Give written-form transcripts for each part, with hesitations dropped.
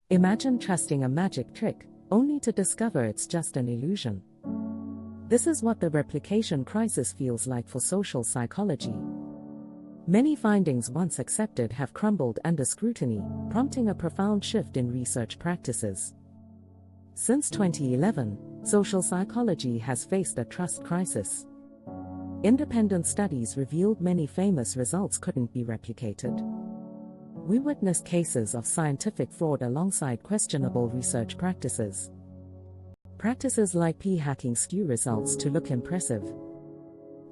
Imagine trusting a magic trick, only to discover it's just an illusion. This is what the replication crisis feels like for social psychology. Many findings once accepted have crumbled under scrutiny, prompting a profound shift in research practices. Since 2011, social psychology has faced a trust crisis. Independent studies revealed many famous results couldn't be replicated. We witnessed cases of scientific fraud alongside questionable research practices. Practices like p-hacking skew results to look impressive.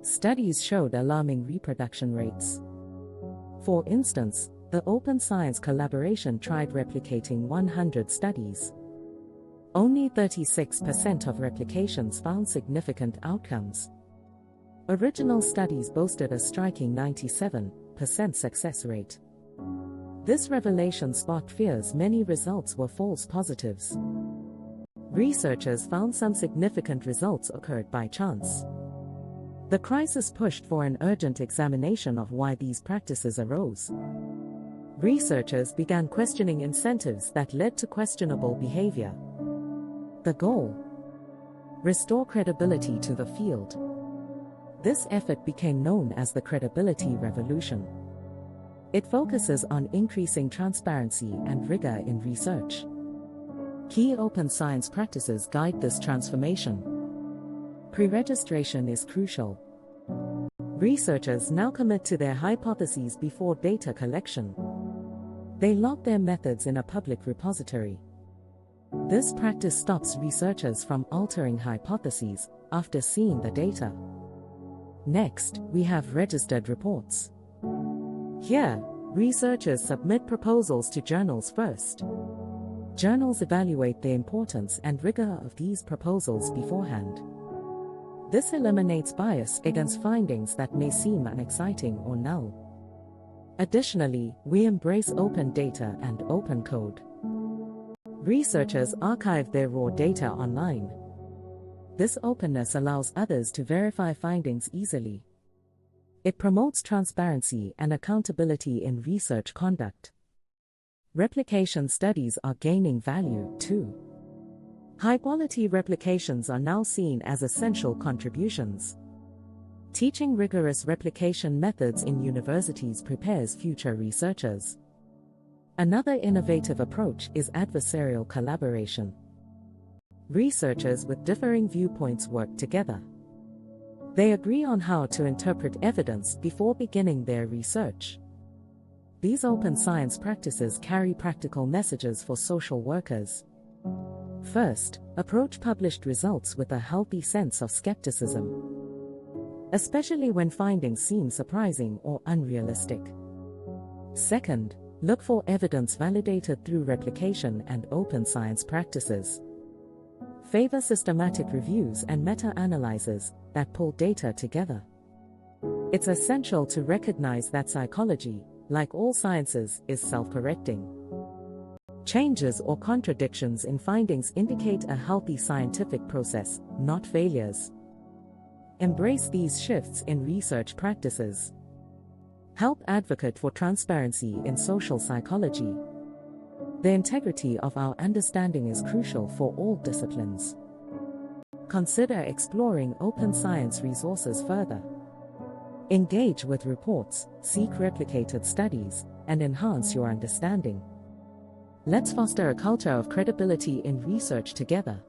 Studies showed alarming reproduction rates. For instance, the Open Science Collaboration tried replicating 100 studies. Only 36% of replications found significant outcomes. Original studies boasted a striking 97% success rate. This revelation sparked fears many results were false positives. Researchers found some significant results occurred by chance. The crisis pushed for an urgent examination of why these practices arose. Researchers began questioning incentives that led to questionable behavior. The goal: restore credibility to the field. This effort became known as the credibility revolution. It focuses on increasing transparency and rigor in research. Key open science practices guide this transformation. Pre-registration is crucial. Researchers now commit to their hypotheses before data collection. They log their methods in a public repository. This practice stops researchers from altering hypotheses after seeing the data. Next, we have registered reports. Here, researchers submit proposals to journals first. Journals evaluate the importance and rigor of these proposals beforehand. This eliminates bias against findings that may seem unexciting or null. Additionally, we embrace open data and open code. Researchers archive their raw data online. This openness allows others to verify findings easily. It promotes transparency and accountability in research conduct. Replication studies are gaining value, too. High-quality replications are now seen as essential contributions. Teaching rigorous replication methods in universities prepares future researchers. Another innovative approach is adversarial collaboration. Researchers with differing viewpoints work together. They agree on how to interpret evidence before beginning their research. These open science practices carry practical messages for social workers. First, approach published results with a healthy sense of skepticism, especially when findings seem surprising or unrealistic. Second, look for evidence validated through replication and open science practices. Favor systematic reviews and meta-analyses that pull data together. It's essential to recognize that psychology, like all sciences, is self-correcting. Changes or contradictions in findings indicate a healthy scientific process, not failures. Embrace these shifts in research practices. Help advocate for transparency in social psychology. The integrity of our understanding is crucial for all disciplines. Consider exploring open science resources further. Engage with reports, seek replicated studies, and enhance your understanding. Let's foster a culture of credibility in research together.